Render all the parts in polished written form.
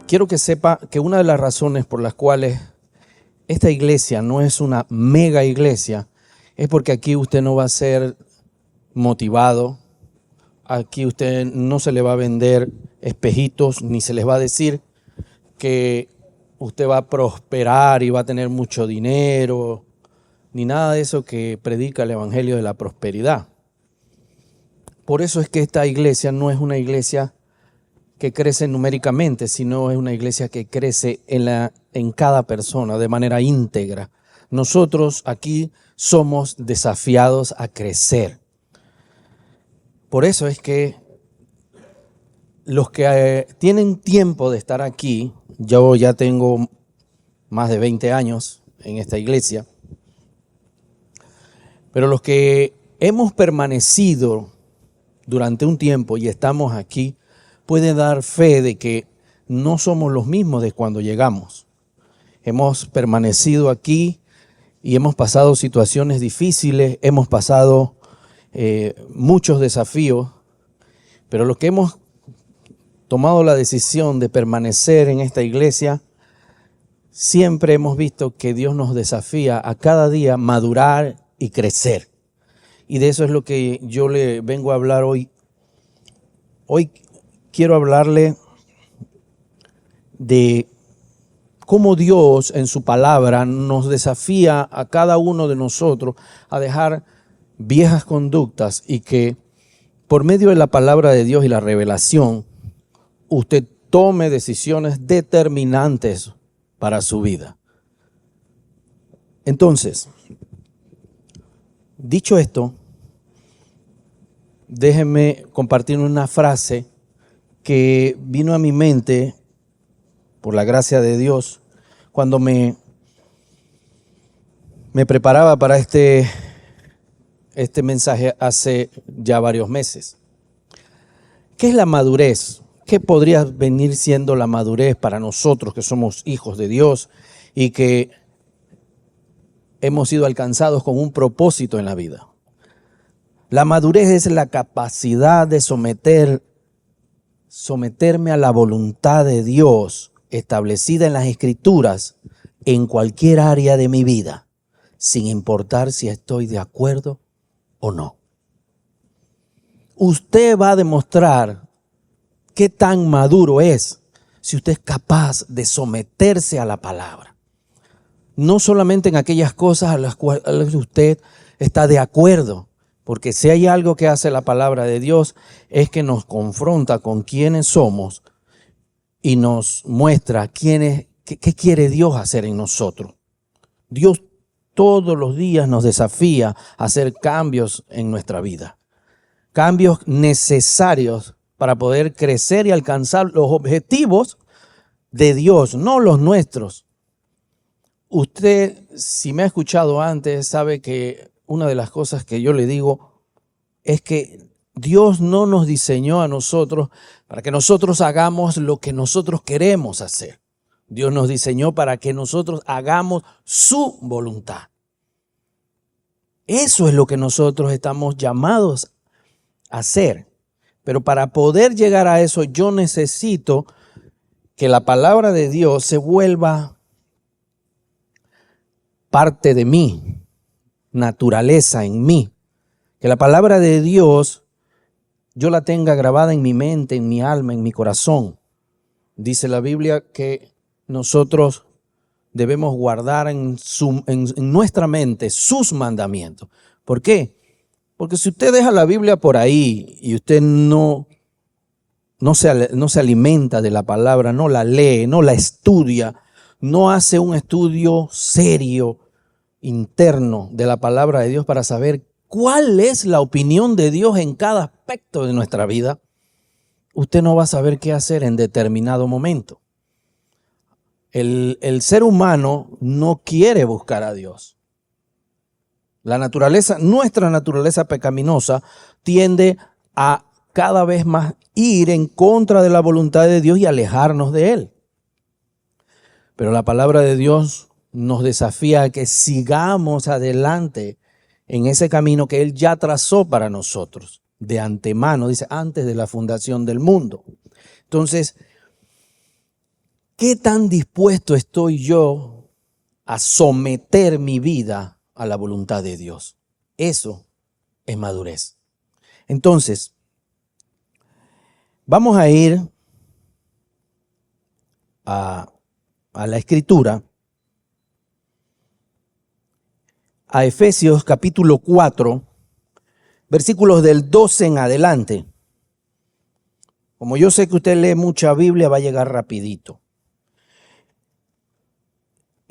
quiero que sepa que una de las razones por las cuales esta iglesia no es una mega iglesia es porque aquí usted no va a ser motivado, aquí usted no se le va a vender espejitos, ni se les va a decir que usted va a prosperar y va a tener mucho dinero, ni nada de eso que predica el evangelio de la prosperidad. Por eso es que esta iglesia no es una iglesia que crece numéricamente, sino es una iglesia que crece en cada persona de manera íntegra. Nosotros aquí somos desafiados a crecer. Por eso es que los que tienen tiempo de estar aquí, yo ya tengo más de 20 años en esta iglesia, pero los que hemos permanecido durante un tiempo y estamos aquí, pueden dar fe de que no somos los mismos de cuando llegamos. Hemos permanecido aquí y hemos pasado situaciones difíciles, hemos pasado muchos desafíos, pero los que hemos tomado la decisión de permanecer en esta iglesia, siempre hemos visto que Dios nos desafía a cada día madurar y crecer. Y de eso es lo que yo le vengo a hablar hoy. Hoy quiero hablarle de cómo Dios en su palabra nos desafía a cada uno de nosotros a dejar viejas conductas y que por medio de la palabra de Dios y la revelación, usted tome decisiones determinantes para su vida. Entonces, dicho esto, déjenme compartir una frase que vino a mi mente por la gracia de Dios cuando me preparaba para este mensaje hace ya varios meses. ¿Qué es la madurez? ¿Qué podría venir siendo la madurez para nosotros que somos hijos de Dios y que hemos sido alcanzados con un propósito en la vida? La madurez es la capacidad de someterme a la voluntad de Dios establecida en las Escrituras en cualquier área de mi vida, sin importar si estoy de acuerdo o no. Usted va a demostrar qué tan maduro es si usted es capaz de someterse a la palabra. No solamente en aquellas cosas a las cuales usted está de acuerdo, porque si hay algo que hace la palabra de Dios es que nos confronta con quiénes somos y nos muestra qué quiere Dios hacer en nosotros. Dios todos los días nos desafía a hacer cambios en nuestra vida. Cambios necesarios para poder crecer y alcanzar los objetivos de Dios, no los nuestros. Usted, si me ha escuchado antes, sabe que una de las cosas que yo le digo es que Dios no nos diseñó a nosotros para que nosotros hagamos lo que nosotros queremos hacer. Dios nos diseñó para que nosotros hagamos su voluntad. Eso es lo que nosotros estamos llamados a hacer. Pero para poder llegar a eso, yo necesito que la palabra de Dios se vuelva parte de mí, naturaleza en mí. Que la palabra de Dios yo la tenga grabada en mi mente, en mi alma, en mi corazón. Dice la Biblia que nosotros debemos guardar en nuestra mente sus mandamientos. ¿Por qué? Porque si usted deja la Biblia por ahí y usted no se alimenta de la palabra, no la lee, no la estudia, no hace un estudio serio, interno de la palabra de Dios para saber cuál es la opinión de Dios en cada aspecto de nuestra vida, usted no va a saber qué hacer en determinado momento. El ser humano no quiere buscar a Dios. Nuestra naturaleza pecaminosa tiende a cada vez más ir en contra de la voluntad de Dios y alejarnos de Él. Pero la palabra de Dios nos desafía a que sigamos adelante en ese camino que Él ya trazó para nosotros de antemano, dice, antes de la fundación del mundo. Entonces, ¿Qué tan dispuesto estoy yo a someter mi vida a la voluntad de Dios? Eso es madurez. Entonces, vamos a ir a la Escritura, a Efesios capítulo 4, versículos del 12 en adelante. Como yo sé que usted lee mucha Biblia, va a llegar rapidito.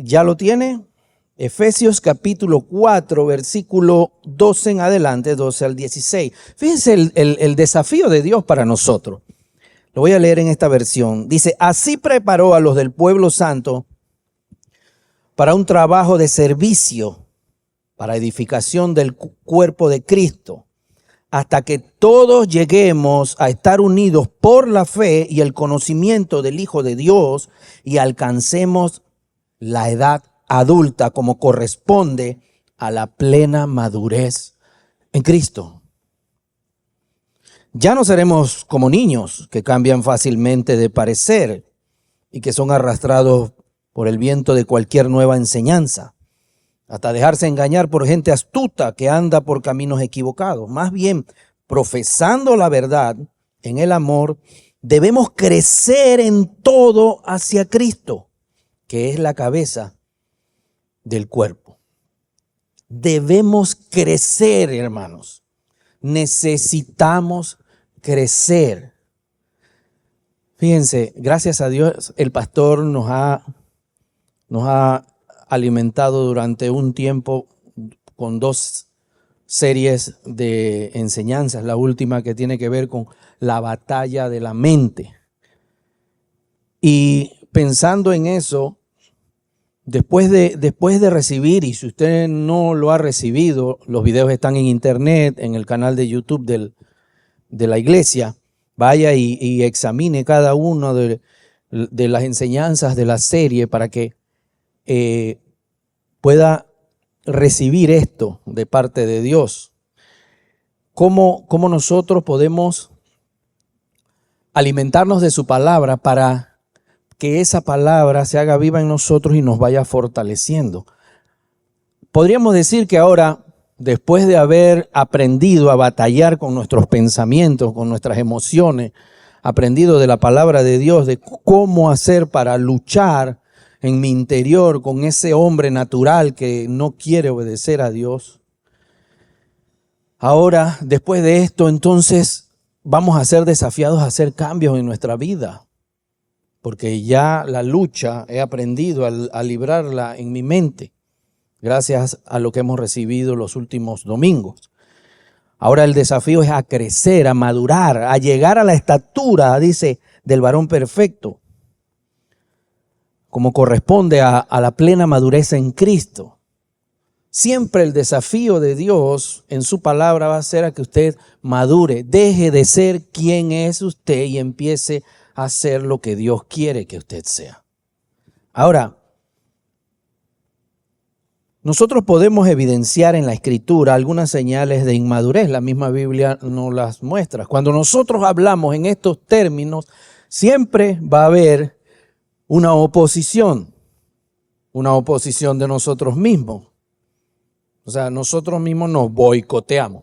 ¿Ya lo tiene? Efesios capítulo 4, versículo 12 en adelante, 12 al 16. Fíjense el desafío de Dios para nosotros. Lo voy a leer en esta versión. Dice, así preparó a los del pueblo santo para un trabajo de servicio, para edificación del cuerpo de Cristo, hasta que todos lleguemos a estar unidos por la fe y el conocimiento del Hijo de Dios y alcancemos la edad adulta como corresponde a la plena madurez en Cristo. Ya no seremos como niños que cambian fácilmente de parecer y que son arrastrados por el viento de cualquier nueva enseñanza, hasta dejarse engañar por gente astuta que anda por caminos equivocados. Más bien, profesando la verdad en el amor, debemos crecer en todo hacia Cristo, que es la cabeza del cuerpo. Debemos crecer, hermanos. Necesitamos crecer. Fíjense, gracias a Dios, el pastor nos ha alimentado durante un tiempo con 2 series de enseñanzas. La última que tiene que ver con la batalla de la mente. Y pensando en eso, después de recibir, y si usted no lo ha recibido, los videos están en internet, en el canal de YouTube de la iglesia, vaya y examine cada una de las enseñanzas de la serie para que pueda recibir esto de parte de Dios. ¿Cómo nosotros podemos alimentarnos de su palabra para que esa palabra se haga viva en nosotros y nos vaya fortaleciendo? Podríamos decir que ahora, después de haber aprendido a batallar con nuestros pensamientos, con nuestras emociones, aprendido de la palabra de Dios, de cómo hacer para luchar en mi interior con ese hombre natural que no quiere obedecer a Dios. Ahora, después de esto, entonces vamos a ser desafiados a hacer cambios en nuestra vida. Porque ya la lucha he aprendido a librarla en mi mente, gracias a lo que hemos recibido los últimos domingos. Ahora el desafío es a crecer, a madurar, a llegar a la estatura, dice, del varón perfecto, como corresponde a la plena madurez en Cristo. Siempre el desafío de Dios en su palabra va a ser a que usted madure, deje de ser quien es usted y empiece a hacer lo que Dios quiere que usted sea. Ahora, nosotros podemos evidenciar en la Escritura algunas señales de inmadurez. La misma Biblia nos las muestra. Cuando nosotros hablamos en estos términos, siempre va a haber una oposición de nosotros mismos. O sea, nosotros mismos nos boicoteamos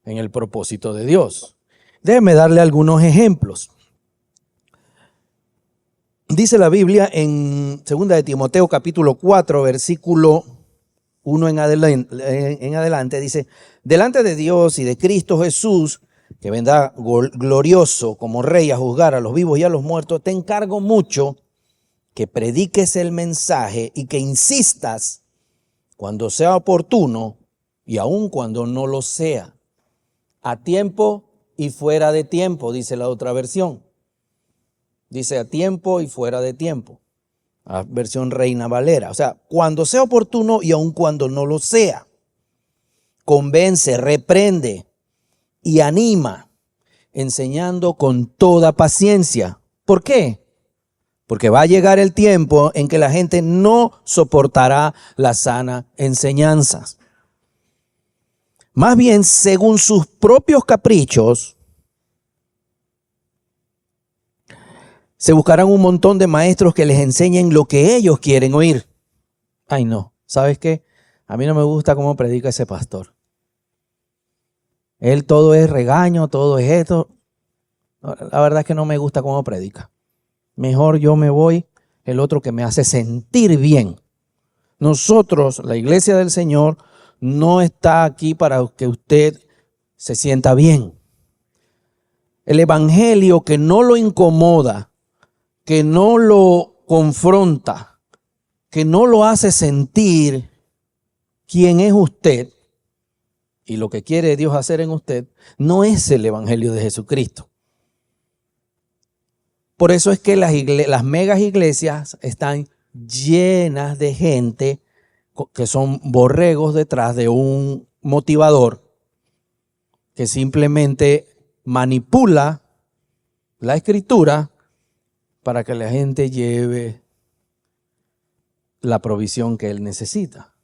en el propósito de Dios. Déjeme darle algunos ejemplos. Dice la Biblia en 2 de Timoteo capítulo 4, versículo 1 en adelante, dice, delante de Dios y de Cristo Jesús, que vendrá glorioso como rey a juzgar a los vivos y a los muertos, te encargo mucho que prediques el mensaje y que insistas cuando sea oportuno y aun cuando no lo sea, a tiempo y fuera de tiempo, dice la otra versión. Dice a tiempo y fuera de tiempo. La versión Reina Valera. O sea, cuando sea oportuno y aun cuando no lo sea. Convence, reprende y anima, enseñando con toda paciencia. ¿Por qué? Porque va a llegar el tiempo en que la gente no soportará la sana enseñanza. Más bien, según sus propios caprichos, Se buscarán un montón de maestros que les enseñen lo que ellos quieren oír. Ay, no. ¿Sabes qué? A mí no me gusta cómo predica ese pastor. Él todo es regaño, todo es esto. La verdad es que no me gusta cómo predica. Mejor yo me voy, el otro que me hace sentir bien. Nosotros, la iglesia del Señor, no está aquí para que usted se sienta bien. El evangelio que no lo incomoda, que no lo confronta, que no lo hace sentir quién es usted y lo que quiere Dios hacer en usted, no es el evangelio de Jesucristo. Por eso es que las megas iglesias están llenas de gente que son borregos detrás de un motivador que simplemente manipula la escritura para que la gente lleve la provisión que él necesita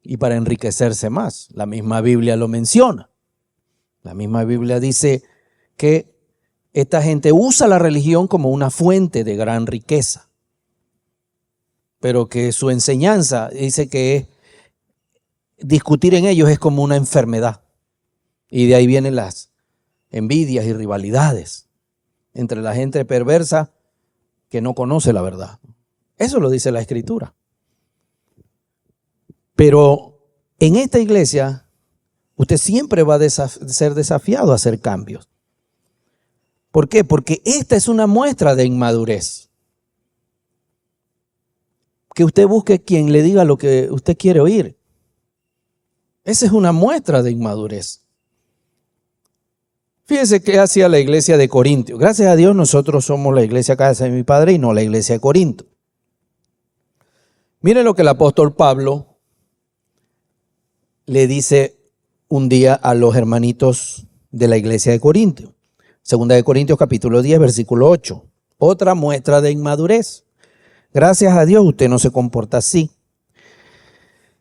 y para enriquecerse más. La misma Biblia lo menciona. La misma Biblia dice que esta gente usa la religión como una fuente de gran riqueza, pero que su enseñanza dice que discutir en ellos es como una enfermedad. Y de ahí vienen las envidias y rivalidades entre la gente perversa que no conoce la verdad. Eso lo dice la Escritura. Pero en esta iglesia, usted siempre va a ser desafiado a hacer cambios. ¿Por qué? Porque esta es una muestra de inmadurez. Que usted busque quien le diga lo que usted quiere oír. Esa es una muestra de inmadurez. Fíjense qué hacía la iglesia de Corinto. Gracias a Dios nosotros somos la iglesia casa de mi padre y no la iglesia de Corinto. Miren lo que el apóstol Pablo le dice un día a los hermanitos de la iglesia de Corinto. Segunda de Corintios capítulo 10, versículo 8. Otra muestra de inmadurez. Gracias a Dios usted no se comporta así.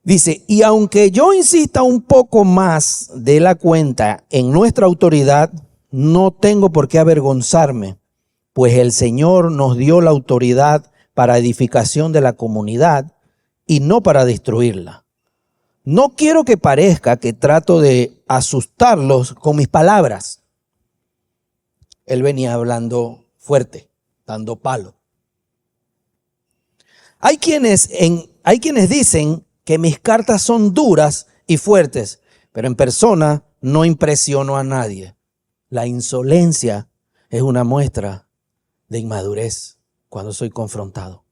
Dice, y aunque yo insista un poco más de la cuenta en nuestra autoridad, no tengo por qué avergonzarme, pues el Señor nos dio la autoridad para edificación de la comunidad y no para destruirla. No quiero que parezca que trato de asustarlos con mis palabras. Él venía hablando fuerte, dando palo. Hay quienes dicen que mis cartas son duras y fuertes, pero en persona no impresiono a nadie. La insolencia es una muestra de inmadurez cuando soy confrontado.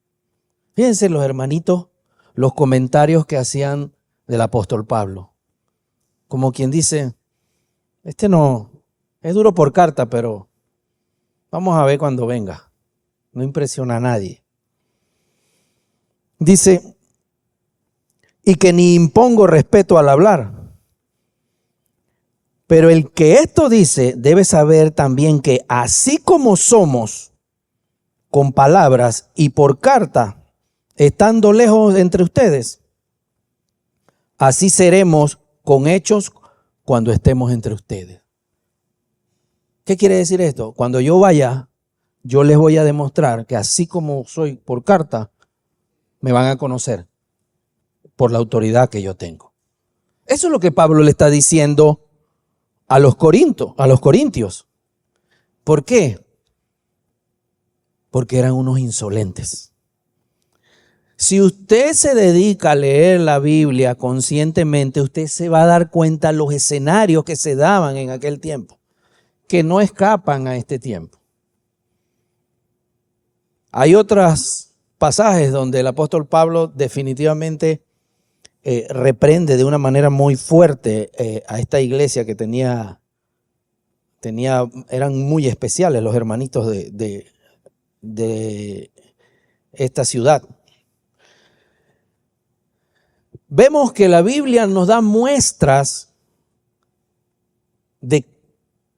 Fíjense los hermanitos, los comentarios que hacían del apóstol Pablo. Como quien dice, no es duro por carta, pero vamos a ver cuando venga. No impresiona a nadie. Dice, y que ni impongo respeto al hablar. Pero el que esto dice debe saber también que así como somos con palabras y por carta, estando lejos entre ustedes, así seremos con hechos cuando estemos entre ustedes. ¿Qué quiere decir esto? Cuando yo vaya, yo les voy a demostrar que así como soy por carta, me van a conocer por la autoridad que yo tengo. Eso es lo que Pablo le está diciendo a los corintios. ¿Por qué? Porque eran unos insolentes. Si usted se dedica a leer la Biblia conscientemente, usted se va a dar cuenta de los escenarios que se daban en aquel tiempo, que no escapan a este tiempo. Hay otros pasajes donde el apóstol Pablo definitivamente reprende de una manera muy fuerte a esta iglesia que eran muy especiales los hermanitos de esta ciudad. Vemos que la Biblia nos da muestras de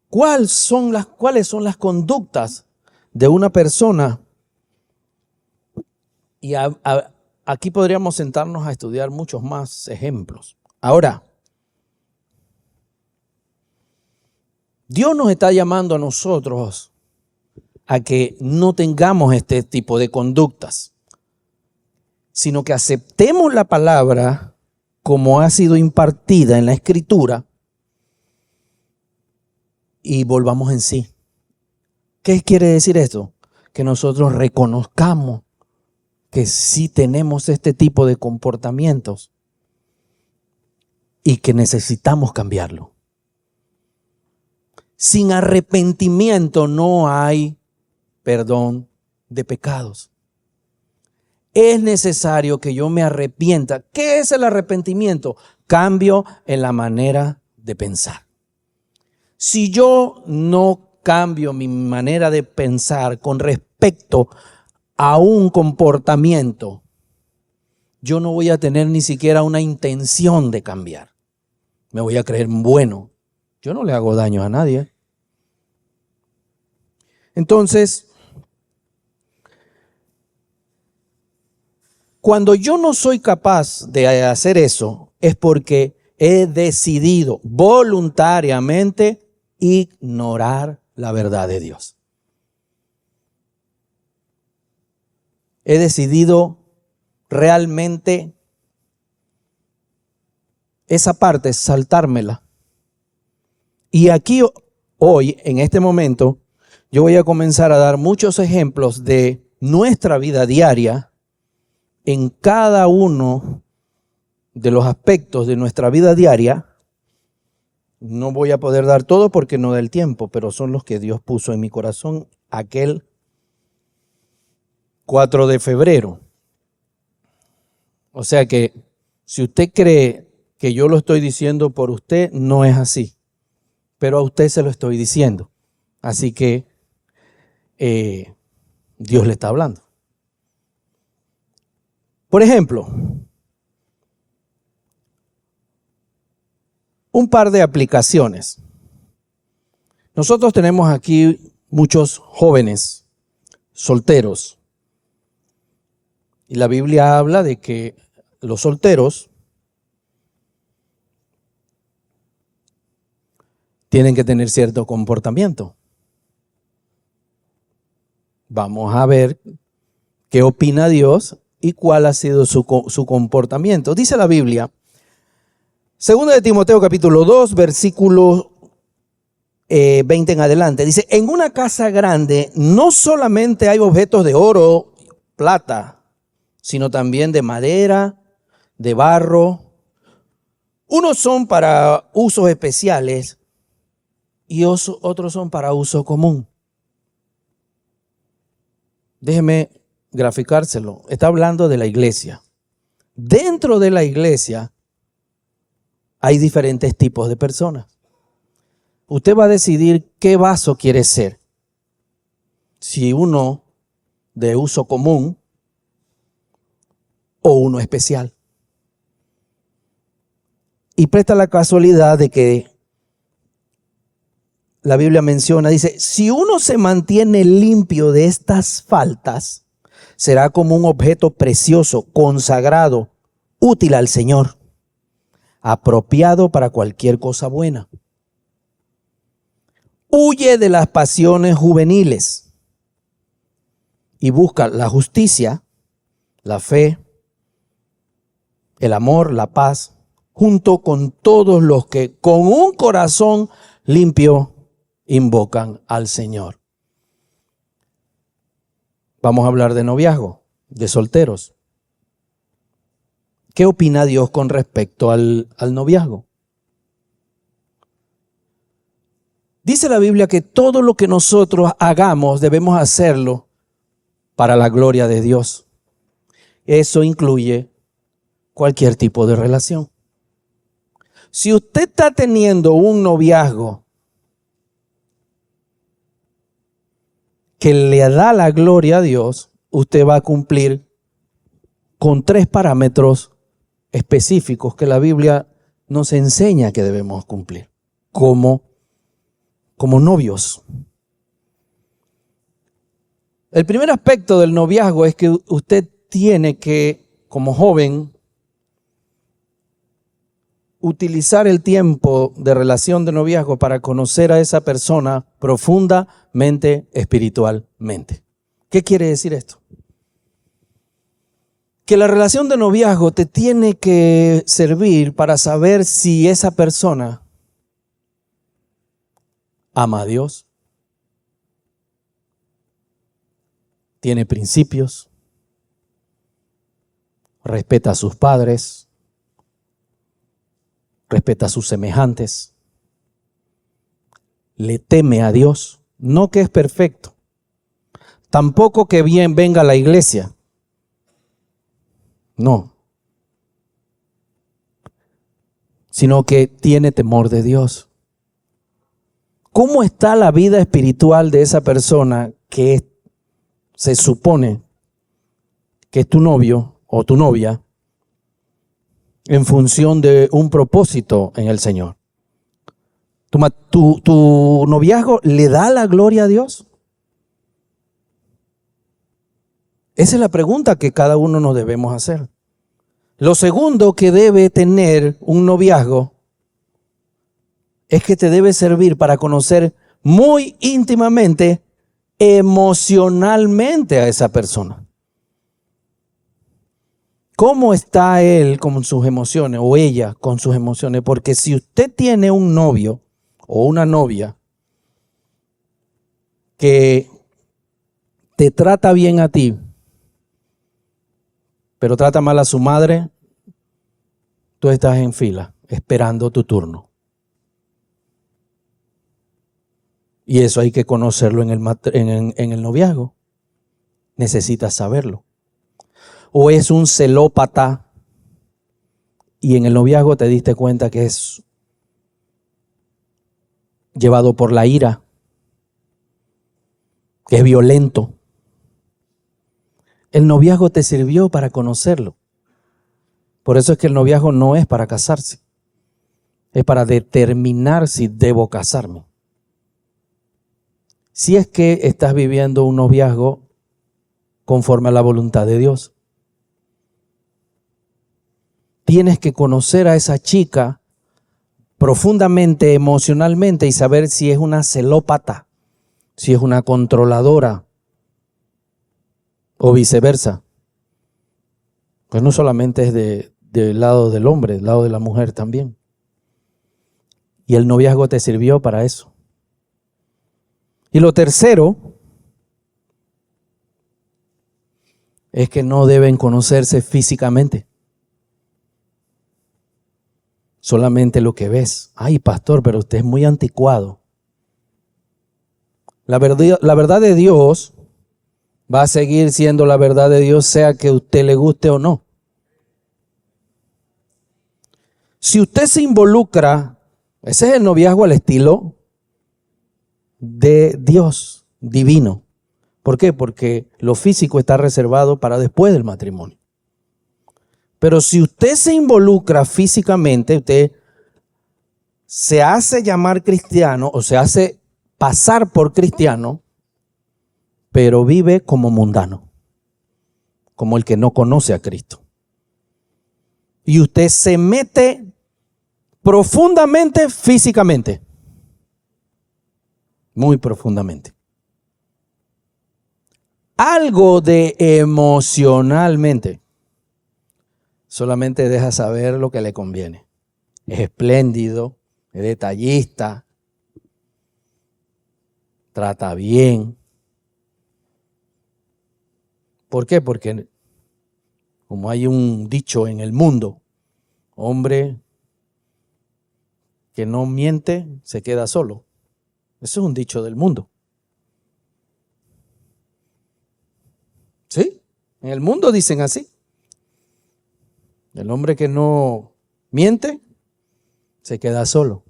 cuáles son las conductas de una persona. Y aquí podríamos sentarnos a estudiar muchos más ejemplos. Ahora, Dios nos está llamando a nosotros a que no tengamos este tipo de conductas, sino que aceptemos la palabra como ha sido impartida en la Escritura y volvamos en sí. ¿Qué quiere decir esto? Que nosotros reconozcamos que sí tenemos este tipo de comportamientos y que necesitamos cambiarlo. Sin arrepentimiento no hay perdón de pecados. Es necesario que yo me arrepienta. ¿Qué es el arrepentimiento? Cambio en la manera de pensar. Si yo no cambio mi manera de pensar con respecto a un comportamiento, yo no voy a tener ni siquiera una intención de cambiar. Me voy a creer bueno. Yo no le hago daño a nadie. Entonces, cuando yo no soy capaz de hacer eso, es porque he decidido voluntariamente ignorar la verdad de Dios. He decidido realmente esa parte, saltármela. Y aquí hoy, en este momento, yo voy a comenzar a dar muchos ejemplos de nuestra vida diaria en cada uno de los aspectos de nuestra vida diaria. No voy a poder dar todo porque no da el tiempo, pero son los que Dios puso en mi corazón aquel 4 de febrero. O sea que si usted cree que yo lo estoy diciendo por usted, no es así. Pero a usted se lo estoy diciendo. Así que Dios le está hablando. Por ejemplo, un par de aplicaciones. Nosotros tenemos aquí muchos jóvenes solteros. Y la Biblia habla de que los solteros tienen que tener cierto comportamiento. Vamos a ver qué opina Dios y cuál ha sido su comportamiento. Dice la Biblia, 2 de Timoteo capítulo 2, versículo 20 en adelante. Dice, en una casa grande no solamente hay objetos de oro, plata, sino también de madera, de barro. Unos son para usos especiales y otros son para uso común. Déjeme graficárselo. Está hablando de la iglesia. Dentro de la iglesia hay diferentes tipos de personas. Usted va a decidir qué vaso quiere ser. Si uno de uso común o uno especial. Y presta la casualidad de que la Biblia menciona, dice, si uno se mantiene limpio de estas faltas, será como un objeto precioso, consagrado, útil al Señor, apropiado para cualquier cosa buena. Huye de las pasiones juveniles y busca la justicia, la fe, el amor, la paz, junto con todos los que con un corazón limpio invocan al Señor. Vamos a hablar de noviazgo, de solteros. ¿Qué opina Dios con respecto al noviazgo? Dice la Biblia que todo lo que nosotros hagamos debemos hacerlo para la gloria de Dios. Eso incluye cualquier tipo de relación. Si usted está teniendo un noviazgo que le da la gloria a Dios, usted va a cumplir con 3 parámetros específicos que la Biblia nos enseña que debemos cumplir como novios. El primer aspecto del noviazgo es que usted tiene que, como joven, utilizar el tiempo de relación de noviazgo para conocer a esa persona profundamente, espiritualmente. ¿Qué quiere decir esto? Que la relación de noviazgo te tiene que servir para saber si esa persona ama a Dios, tiene principios, respeta a sus padres, respeta a sus semejantes, le teme a Dios, no que es perfecto, tampoco que bien venga a la iglesia, no, sino que tiene temor de Dios. ¿Cómo está la vida espiritual de esa persona que se supone que es tu novio o tu novia en función de un propósito en el Señor? ¿Tu noviazgo le da la gloria a Dios? Esa es la pregunta que cada uno nos debemos hacer. Lo segundo que debe tener un noviazgo es que te debe servir para conocer muy íntimamente, emocionalmente a esa persona. ¿Cómo está él con sus emociones o ella con sus emociones? Porque si usted tiene un novio o una novia que te trata bien a ti, pero trata mal a su madre, tú estás en fila esperando tu turno. Y eso hay que conocerlo en el noviazgo. Necesitas saberlo. O es un celópata y en el noviazgo te diste cuenta que es llevado por la ira, que es violento. El noviazgo te sirvió para conocerlo. Por eso es que el noviazgo no es para casarse. Es para determinar si debo casarme. Si es que estás viviendo un noviazgo conforme a la voluntad de Dios. Tienes que conocer a esa chica profundamente, emocionalmente y saber si es una celópata, si es una controladora o viceversa. Pues no solamente es del lado del hombre, del lado de la mujer también. Y el noviazgo te sirvió para eso. Y lo tercero es que no deben conocerse físicamente. Solamente lo que ves. Ay, pastor, pero usted es muy anticuado. La verdad de Dios va a seguir siendo la verdad de Dios, sea que a usted le guste o no. Si usted se involucra, ese es el noviazgo al estilo de Dios divino. ¿Por qué? Porque lo físico está reservado para después del matrimonio. Pero si usted se involucra físicamente, usted se hace llamar cristiano o se hace pasar por cristiano, pero vive como mundano, como el que no conoce a Cristo. Y usted se mete profundamente físicamente, muy profundamente. Algo de emocionalmente solamente deja saber lo que le conviene. Es espléndido, es detallista, trata bien. ¿Por qué? Porque como hay un dicho en el mundo, hombre que no miente se queda solo. Eso es un dicho del mundo. ¿Sí? En el mundo dicen así. El hombre que no miente se queda solo.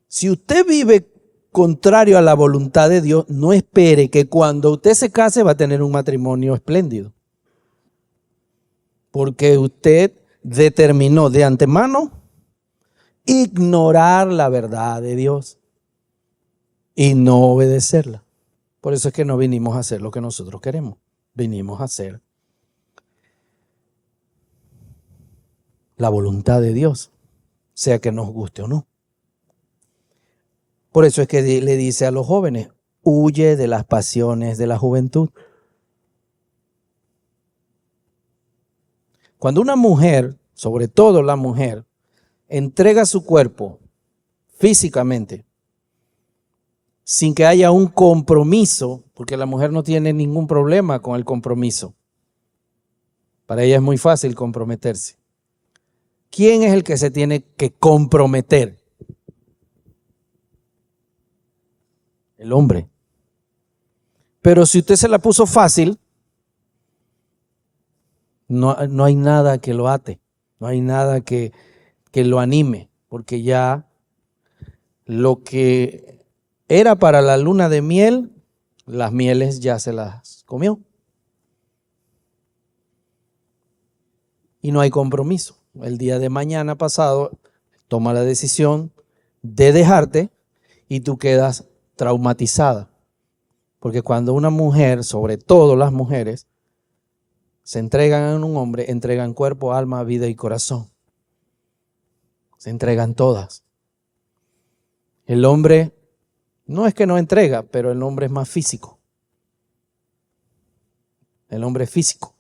Si usted vive contrario a la voluntad de Dios, no espere que cuando usted se case va a tener un matrimonio espléndido. Porque usted determinó de antemano ignorar la verdad de Dios y no obedecerla. Por eso es que no vinimos a hacer lo que nosotros queremos. Vinimos a hacer la voluntad de Dios, sea que nos guste o no. Por eso es que le dice a los jóvenes, huye de las pasiones de la juventud. Cuando una mujer, sobre todo la mujer, entrega su cuerpo físicamente, sin que haya un compromiso, porque la mujer no tiene ningún problema con el compromiso. Para ella es muy fácil comprometerse. ¿Quién es el que se tiene que comprometer? El hombre. Pero si usted se la puso fácil, no hay nada que lo ate, no hay nada que lo anime, porque ya lo que era para la luna de miel, las mieles ya se las comió. Y no hay compromiso. El día de mañana pasado toma la decisión de dejarte y tú quedas traumatizada. Porque cuando una mujer, sobre todo las mujeres, se entregan a un hombre, entregan cuerpo, alma, vida y corazón. Se entregan todas. El hombre no es que no entrega, pero el hombre es más físico. El hombre es físico.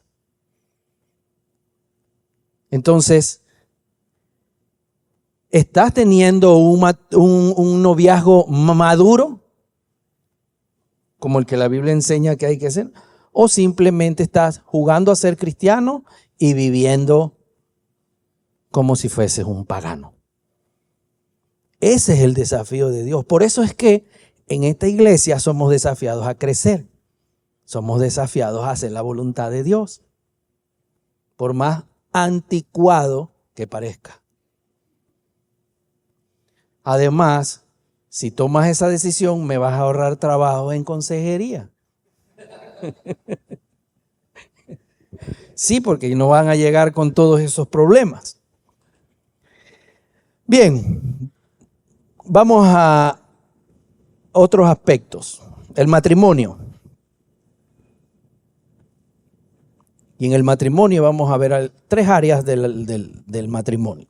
Entonces, ¿estás teniendo un noviazgo maduro? Como el que la Biblia enseña que hay que hacer. ¿O simplemente estás jugando a ser cristiano y viviendo como si fueses un pagano? Ese es el desafío de Dios. Por eso es que en esta iglesia somos desafiados a crecer. Somos desafiados a hacer la voluntad de Dios. Por más anticuado que parezca. Además, si tomas esa decisión, me vas a ahorrar trabajo en consejería. Sí, porque no van a llegar con todos esos problemas. Bien, vamos a otros aspectos. El matrimonio. Y en el matrimonio vamos a ver 3 áreas del matrimonio.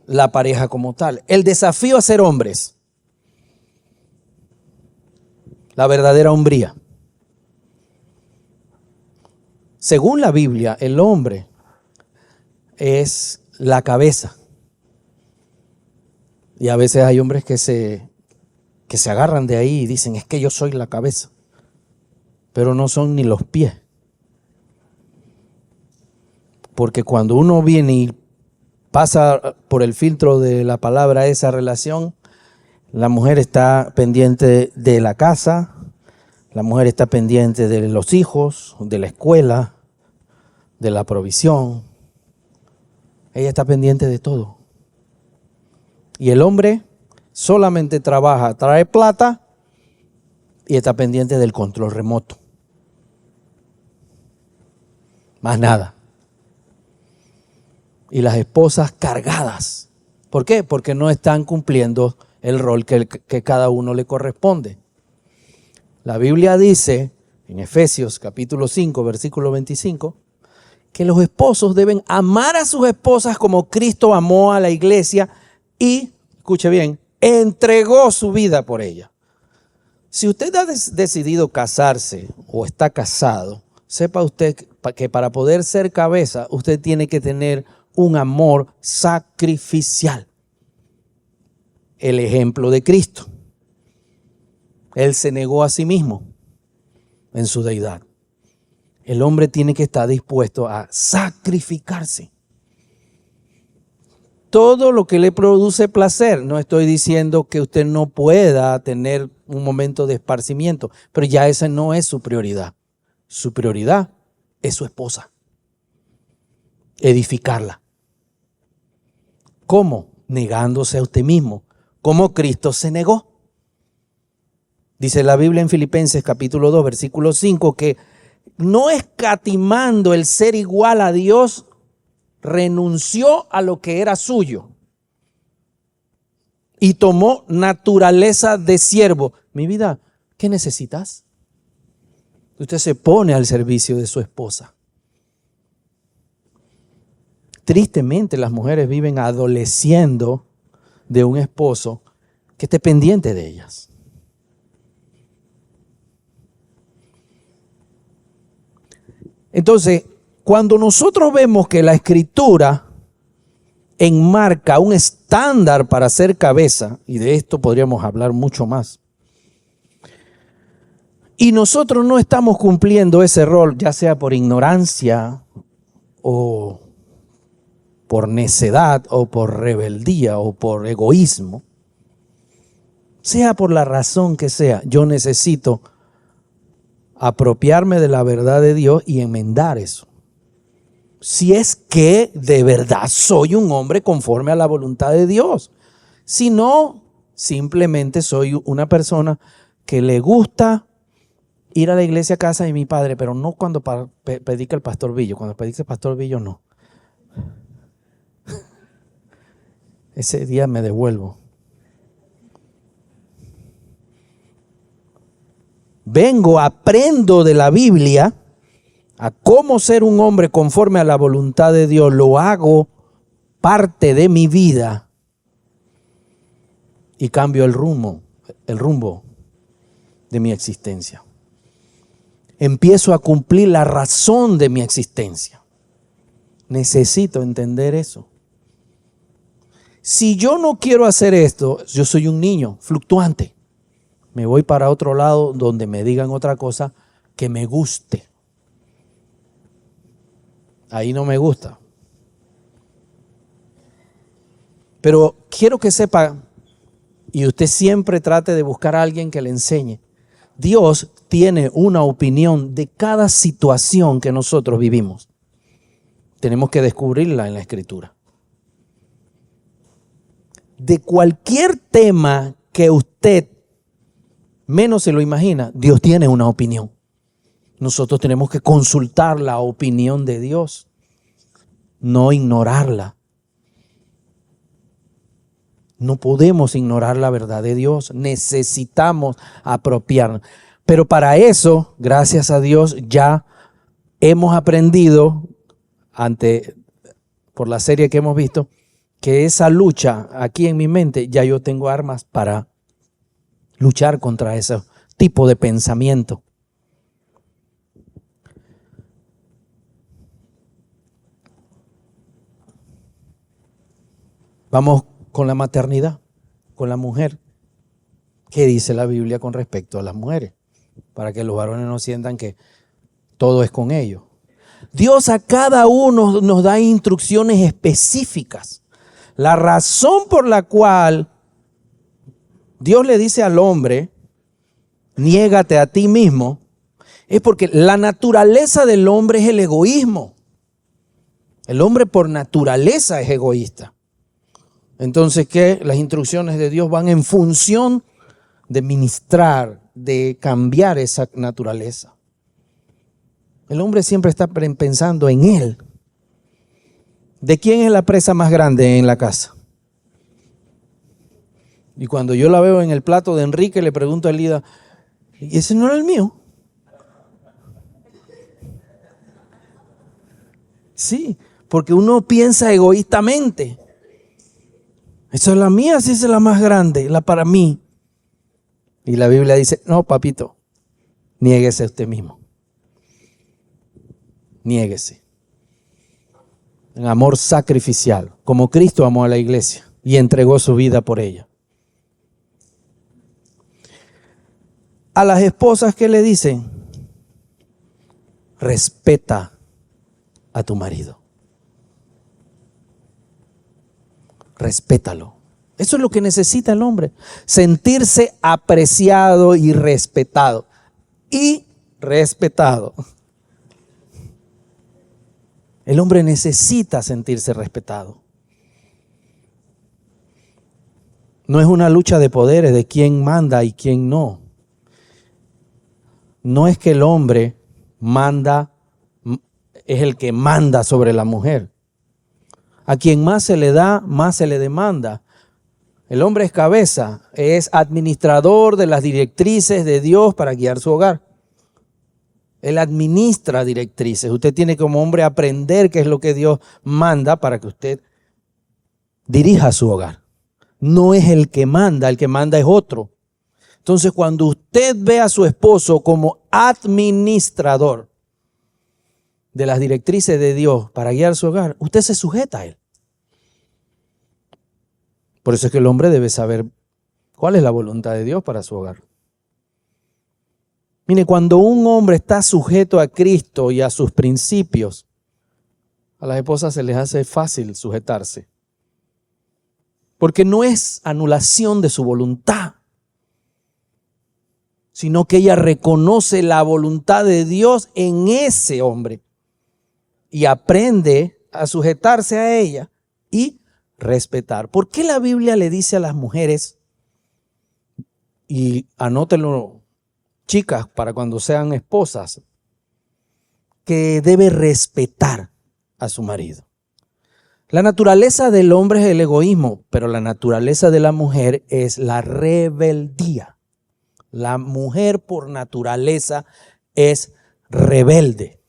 La pareja como tal. El desafío a ser hombres. La verdadera hombría. Según la Biblia, el hombre es la cabeza. Y a veces hay hombres que se agarran de ahí y dicen, es que yo soy la cabeza. Pero no son ni los pies. Porque cuando uno viene y pasa por el filtro de la palabra esa relación, la mujer está pendiente de la casa, la mujer está pendiente de los hijos, de la escuela, de la provisión. Ella está pendiente de todo. Y el hombre solamente trabaja, trae plata y está pendiente del control remoto. Más nada. Y las esposas cargadas. ¿Por qué? Porque no están cumpliendo el rol que cada uno le corresponde. La Biblia dice en Efesios capítulo 5, versículo 25, que los esposos deben amar a sus esposas como Cristo amó a la iglesia y, escuche bien, entregó su vida por ella. Si usted ha decidido casarse o está casado, sepa usted que para poder ser cabeza, usted tiene que tener un amor sacrificial. El ejemplo de Cristo. Él se negó a sí mismo en su deidad. El hombre tiene que estar dispuesto a sacrificarse. Todo lo que le produce placer, no estoy diciendo que usted no pueda tener un momento de esparcimiento, pero ya esa no es su prioridad. Su prioridad es su esposa. Edificarla. ¿Cómo? Negándose a usted mismo. ¿Cómo Cristo se negó? Dice la Biblia en Filipenses capítulo 2, versículo 5, que no escatimando el ser igual a Dios, renunció a lo que era suyo y tomó naturaleza de siervo. Mi vida, ¿qué necesitas? Usted se pone al servicio de su esposa. tristemente las mujeres viven adoleciendo de un esposo que esté pendiente de ellas. Entonces, cuando nosotros vemos que la Escritura enmarca un estándar para ser cabeza, y de esto podríamos hablar mucho más, y nosotros no estamos cumpliendo ese rol, ya sea por ignorancia o por necedad o por rebeldía o por egoísmo, sea por la razón que sea, yo necesito apropiarme de la verdad de Dios y enmendar eso. Si es que de verdad soy un hombre conforme a la voluntad de Dios. Si no, simplemente soy una persona que le gusta ir a la iglesia a casa de mi padre, pero no cuando predica el pastor Villo. Cuando predica el pastor Villo, no. Ese día me devuelvo. Vengo, aprendo de la Biblia a cómo ser un hombre conforme a la voluntad de Dios. Lo hago parte de mi vida y cambio el rumbo de mi existencia. Empiezo a cumplir la razón de mi existencia. Necesito entender eso. Si yo no quiero hacer esto, yo soy un niño fluctuante. Me voy para otro lado donde me digan otra cosa que me guste. Ahí no me gusta. Pero quiero que sepa, y usted siempre trate de buscar a alguien que le enseñe. Dios tiene una opinión de cada situación que nosotros vivimos. Tenemos que descubrirla en la Escritura. De cualquier tema que usted menos se lo imagina, Dios tiene una opinión. Nosotros tenemos que consultar la opinión de Dios, no ignorarla. No podemos ignorar la verdad de Dios. Necesitamos apropiarnos. Pero para eso, gracias a Dios, ya hemos aprendido, por la serie que hemos visto, que esa lucha aquí en mi mente, ya yo tengo armas para luchar contra ese tipo de pensamiento. Vamos con la maternidad, con la mujer. ¿Qué dice la Biblia con respecto a las mujeres? Para que los varones no sientan que todo es con ellos. Dios a cada uno nos da instrucciones específicas. La razón por la cual Dios le dice al hombre, niégate a ti mismo, es porque la naturaleza del hombre es el egoísmo. El hombre por naturaleza es egoísta. Entonces, ¿qué? Las instrucciones de Dios van en función de ministrar, de cambiar esa naturaleza. El hombre siempre está pensando en él. ¿De quién es la presa más grande en la casa? Y cuando yo la veo en el plato de Enrique, le pregunto a Elida, ¿y ese no era el mío? Sí, porque uno piensa egoístamente. Esa es la mía, sí, esa es la más grande, la para mí. Y la Biblia dice, no, papito, niéguese a usted mismo. Niéguese. En amor sacrificial, como Cristo amó a la iglesia y entregó su vida por ella. A las esposas, ¿qué le dicen? Respeta a tu marido. Respétalo. Eso es lo que necesita el hombre. Sentirse apreciado y respetado. Y respetado. El hombre necesita sentirse respetado. No es una lucha de poderes de quién manda y quién no. No es que el hombre manda, es el que manda sobre la mujer. A quien más se le da, más se le demanda. El hombre es cabeza, es administrador de las directrices de Dios para guiar su hogar. Él administra directrices. Usted tiene como hombre aprender qué es lo que Dios manda para que usted dirija su hogar. No es el que manda es otro. Entonces, cuando usted ve a su esposo como administrador de las directrices de Dios para guiar su hogar, usted se sujeta a él. Por eso es que el hombre debe saber cuál es la voluntad de Dios para su hogar. Mire, cuando un hombre está sujeto a Cristo y a sus principios, a las esposas se les hace fácil sujetarse. Porque no es anulación de su voluntad, sino que ella reconoce la voluntad de Dios en ese hombre y aprende a sujetarse a ella y respetar. ¿Por qué la Biblia le dice a las mujeres, y anótenlo, chicas, para cuando sean esposas, que debe respetar a su marido? La naturaleza del hombre es el egoísmo, pero la naturaleza de la mujer es la rebeldía. La mujer por naturaleza es rebelde.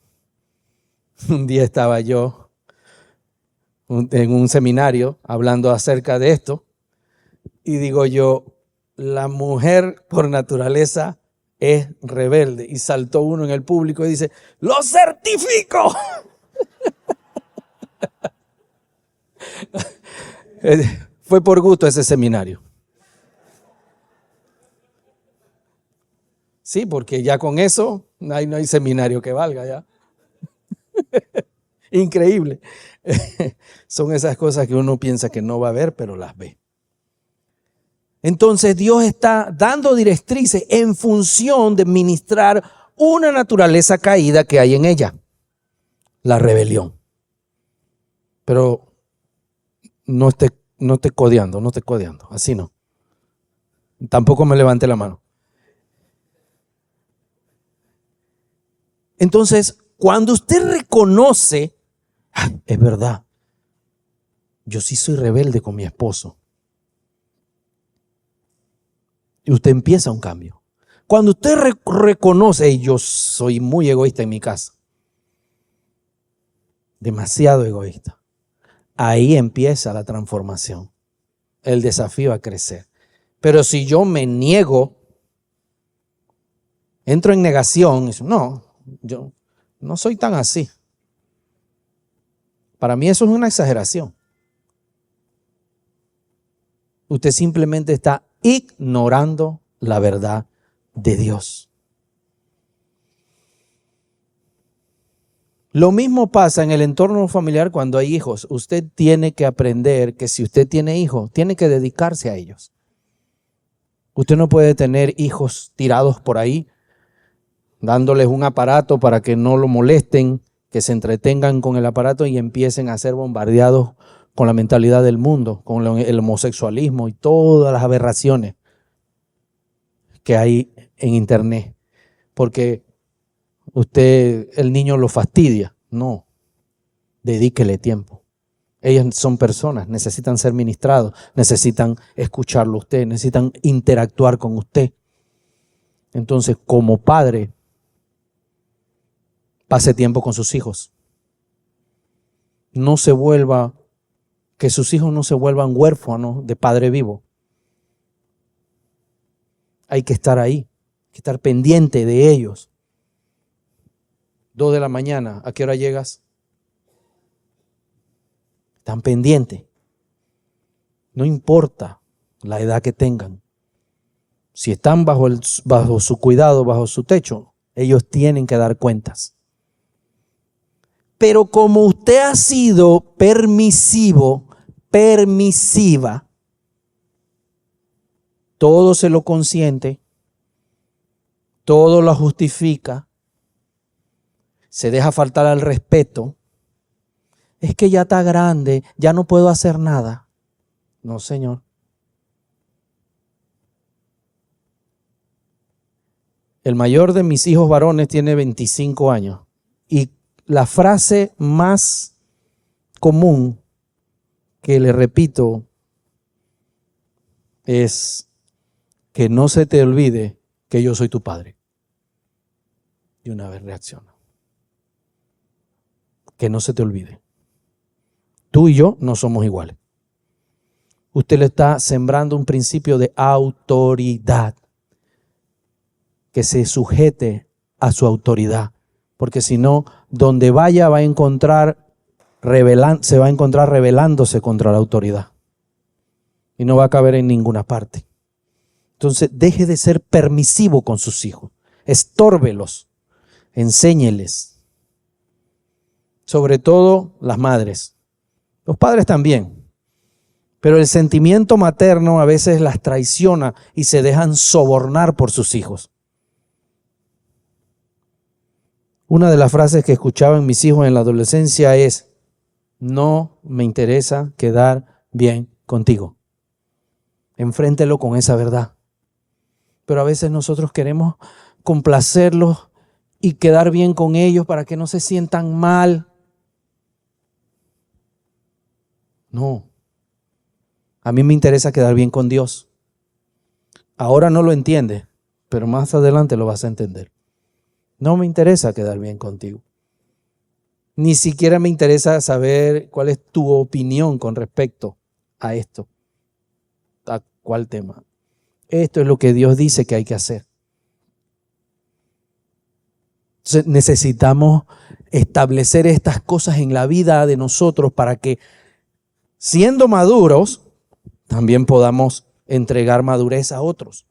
Un día estaba yo en un seminario hablando acerca de esto y digo yo, la mujer por naturaleza es rebelde. Y saltó uno en el público y dice, ¡lo certifico! Fue por gusto ese seminario. Sí, porque ya con eso no hay seminario que valga ya. Increíble. Son esas cosas que uno piensa que no va a ver, pero las ve. Entonces Dios está dando directrices en función de ministrar una naturaleza caída que hay en ella, la rebelión. Pero no esté codeando, así no. Tampoco me levante la mano. Entonces, cuando usted reconoce, es verdad, yo sí soy rebelde con mi esposo. Y usted empieza un cambio. Cuando usted reconoce, yo soy muy egoísta en mi casa. Demasiado egoísta. Ahí empieza la transformación, el desafío a crecer. Pero si yo me niego, entro en negación, no, yo no soy tan así. Para mí eso es una exageración. Usted simplemente está ignorando la verdad de Dios. Lo mismo pasa en el entorno familiar cuando hay hijos. Usted tiene que aprender que si usted tiene hijos, tiene que dedicarse a ellos. Usted no puede tener hijos tirados por ahí, dándoles un aparato para que no lo molesten, que se entretengan con el aparato y empiecen a ser bombardeados con la mentalidad del mundo, con el homosexualismo y todas las aberraciones que hay en internet. Porque el niño lo fastidia. No, dedíquele tiempo. Ellos son personas, necesitan ser ministrados, necesitan escucharlo a usted, necesitan interactuar con usted. Entonces, como padre, pase tiempo con sus hijos. Que sus hijos no se vuelvan huérfanos de padre vivo. Hay que estar ahí, hay que estar pendiente de ellos. 2 de la mañana, ¿a qué hora llegas? Están pendientes. No importa la edad que tengan. Si están bajo su cuidado, bajo su techo, ellos tienen que dar cuentas. Pero como usted ha sido permisiva, todo se lo consiente, todo lo justifica, se deja faltar al respeto, es que ya está grande, ya no puedo hacer nada. No, señor. El mayor de mis hijos varones tiene 25 años y la frase más común que le repito es que no se te olvide que yo soy tu padre. de una vez reacciona. Que no se te olvide. Tú y yo no somos iguales. Usted le está sembrando un principio de autoridad. Que se sujete a su autoridad. Porque si no, donde vaya se va a encontrar rebelándose contra la autoridad. Y no va a caber en ninguna parte. Entonces, deje de ser permisivo con sus hijos. Estórbelos. Enséñeles. Sobre todo las madres. Los padres también. Pero el sentimiento materno a veces las traiciona y se dejan sobornar por sus hijos. Una de las frases que escuchaban mis hijos en la adolescencia es: no me interesa quedar bien contigo. Enfréntelo con esa verdad. Pero a veces nosotros queremos complacerlos y quedar bien con ellos para que no se sientan mal. No. A mí me interesa quedar bien con Dios. Ahora no lo entiendes, pero más adelante lo vas a entender. No me interesa quedar bien contigo. Ni siquiera me interesa saber cuál es tu opinión con respecto a esto. ¿A cuál tema? Esto es lo que Dios dice que hay que hacer. Entonces necesitamos establecer estas cosas en la vida de nosotros para que, siendo maduros, también podamos entregar madurez a otros.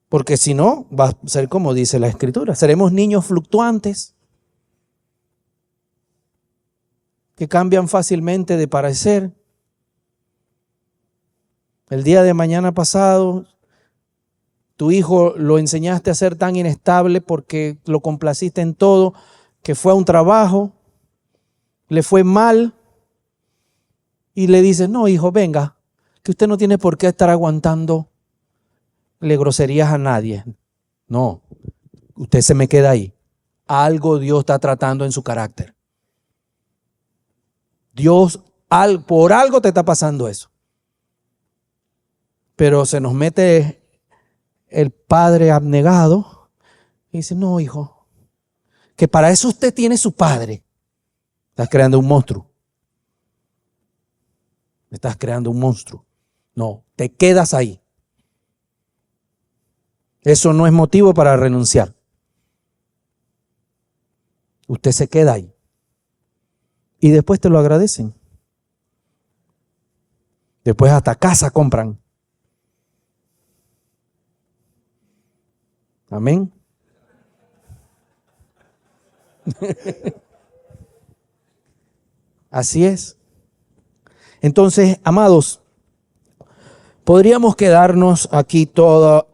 Porque si no, va a ser como dice la Escritura. Seremos niños fluctuantes que cambian fácilmente de parecer. El día de mañana pasado, tu hijo lo enseñaste a ser tan inestable porque lo complaciste en todo, que fue a un trabajo, le fue mal y le dices: no, hijo, venga, que usted no tiene por qué estar aguantándole groserías a nadie. No, usted se me queda ahí. Algo Dios está tratando en su carácter. Dios, por algo te está pasando eso. Pero se nos mete el padre abnegado y dice: no, hijo, que para eso usted tiene su padre. Estás creando un monstruo. Estás creando un monstruo. No, te quedas ahí. Eso no es motivo para renunciar. Usted se queda ahí. Y después te lo agradecen. Después hasta casa compran. Amén. Así es. Entonces, amados, podríamos quedarnos aquí todo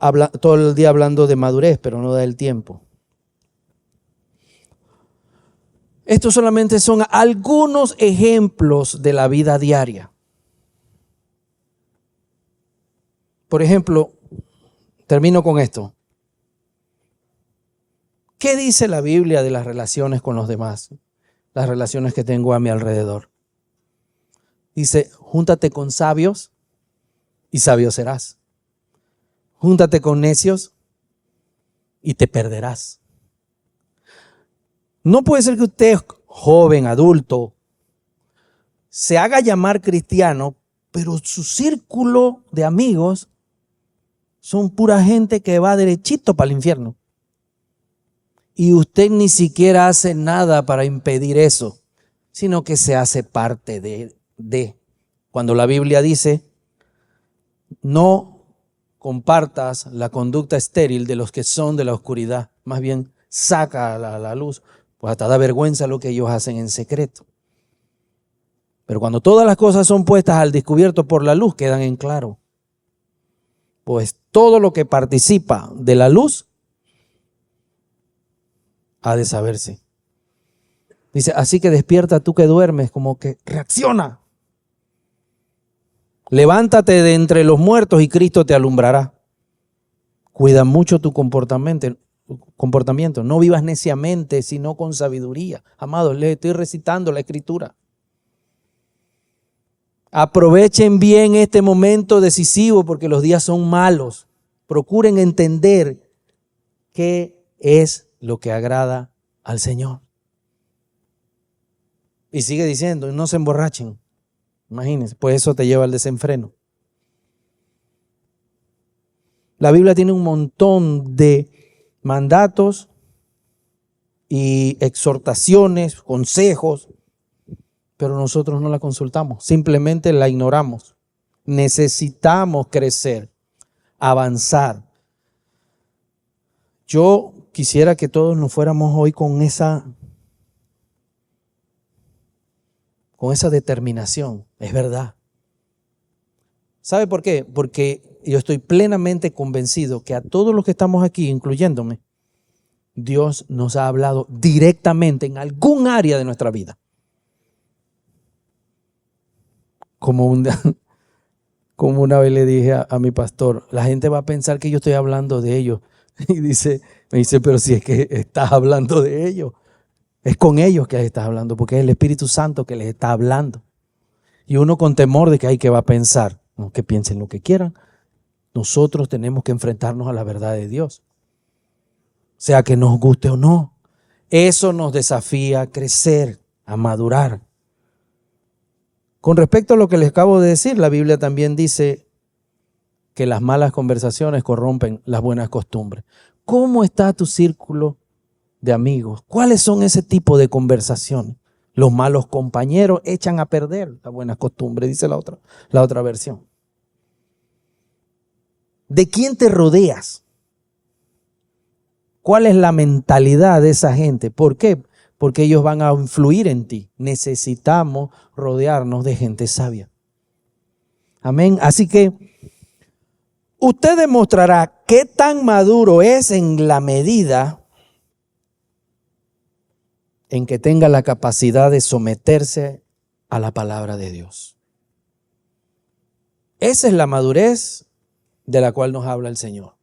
el día hablando de madurez, pero no da el tiempo. Estos solamente son algunos ejemplos de la vida diaria. Por ejemplo, termino con esto. ¿Qué dice la Biblia de las relaciones con los demás? Las relaciones que tengo a mi alrededor. Dice: júntate con sabios y sabio serás. Júntate con necios y te perderás. No puede ser que usted, joven, adulto, se haga llamar cristiano, pero su círculo de amigos son pura gente que va derechito para el infierno. Y usted ni siquiera hace nada para impedir eso, sino que se hace parte de. Cuando la Biblia dice: no compartas la conducta estéril de los que son de la oscuridad, más bien saca a la luz, pues hasta da vergüenza lo que ellos hacen en secreto. Pero cuando todas las cosas son puestas al descubierto por la luz, quedan en claro. Pues todo lo que participa de la luz ha de saberse. Dice: así que despierta tú que duermes, como que reacciona. Levántate de entre los muertos y Cristo te alumbrará. Cuida mucho tu comportamiento. No vivas neciamente, sino con sabiduría. Amados, les estoy recitando la Escritura. Aprovechen bien este momento decisivo porque los días son malos. Procuren entender qué es lo que agrada al Señor. Y sigue diciendo, no se emborrachen. Imagínense, pues eso te lleva al desenfreno. La Biblia tiene un montón de mandatos y exhortaciones, consejos, pero nosotros no la consultamos, simplemente la ignoramos. Necesitamos crecer, avanzar. Yo quisiera que todos nos fuéramos hoy con esa determinación, es verdad. ¿Sabe por qué? Porque yo estoy plenamente convencido que a todos los que estamos aquí, incluyéndome, Dios nos ha hablado directamente en algún área de nuestra vida. Como una vez le dije a mi pastor, la gente va a pensar que yo estoy hablando de ellos. Y me dice, pero si es que estás hablando de ellos, es con ellos que estás hablando, porque es el Espíritu Santo que les está hablando. Y uno con temor de que va a pensar, no, que piensen lo que quieran. Nosotros tenemos que enfrentarnos a la verdad de Dios, sea que nos guste o no. Eso nos desafía a crecer, a madurar. Con respecto a lo que les acabo de decir, la Biblia también dice que las malas conversaciones corrompen las buenas costumbres. ¿Cómo está tu círculo de amigos? ¿Cuáles son ese tipo de conversaciones? Los malos compañeros echan a perder las buenas costumbres, dice la otra versión. ¿De quién te rodeas? ¿Cuál es la mentalidad de esa gente? ¿Por qué? Porque ellos van a influir en ti. Necesitamos rodearnos de gente sabia. Amén. Así que usted demostrará qué tan maduro es en la medida en que tenga la capacidad de someterse a la palabra de Dios. Esa es la madurez de la cual nos habla el Señor.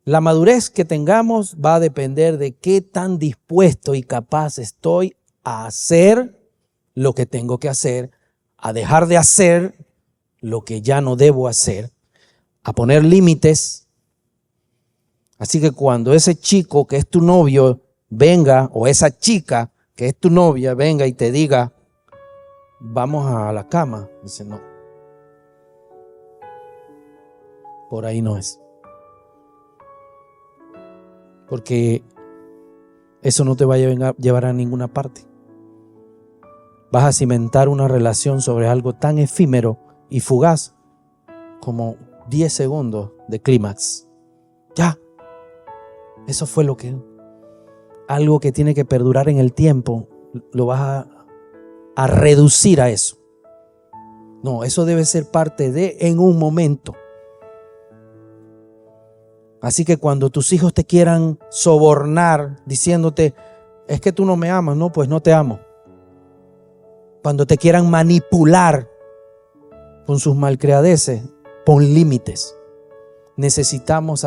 La madurez que tengamos va a depender de qué tan dispuesto y capaz estoy a hacer lo que tengo que hacer, a dejar de hacer lo que ya no debo hacer, a poner límites. Así que cuando ese chico que es tu novio venga, o esa chica que es tu novia venga y te diga, vamos a la cama, dice no. Por ahí no es. Porque eso no te va a llevar a ninguna parte. Vas a cimentar una relación sobre algo tan efímero y fugaz como 10 segundos de clímax. Ya. Eso fue algo que tiene que perdurar en el tiempo, lo vas a reducir a eso. No, eso debe ser parte de en un momento. Así que cuando tus hijos te quieran sobornar diciéndote, es que tú no me amas, no, pues no te amo. Cuando te quieran manipular con sus malcriadeces, pon límites. Necesitamos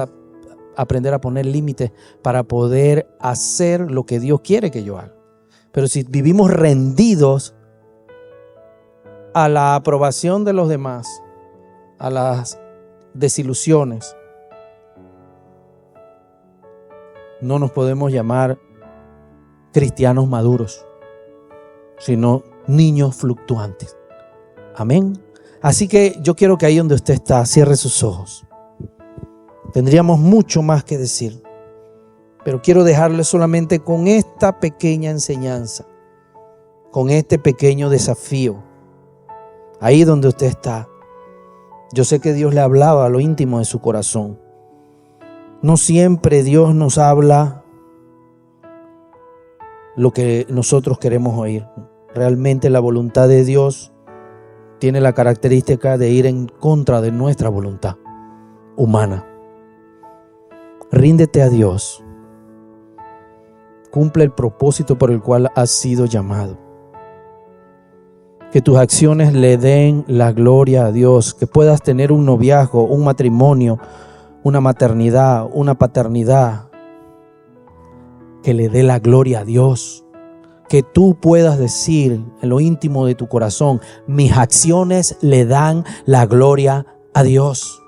aprender a poner límites para poder hacer lo que Dios quiere que yo haga. Pero si vivimos rendidos a la aprobación de los demás, a las desilusiones, no nos podemos llamar cristianos maduros, sino niños fluctuantes. Amén. Así que yo quiero que ahí donde usted está, cierre sus ojos. Tendríamos mucho más que decir, pero quiero dejarle solamente con esta pequeña enseñanza, con este pequeño desafío. Ahí donde usted está, yo sé que Dios le hablaba a lo íntimo de su corazón. No siempre Dios nos habla lo que nosotros queremos oír. Realmente la voluntad de Dios tiene la característica de ir en contra de nuestra voluntad humana. Ríndete a Dios. Cumple el propósito por el cual has sido llamado. Que tus acciones le den la gloria a Dios. Que puedas tener un noviazgo, un matrimonio, una maternidad, una paternidad que le dé la gloria a Dios. Que tú puedas decir en lo íntimo de tu corazón, mis acciones le dan la gloria a Dios.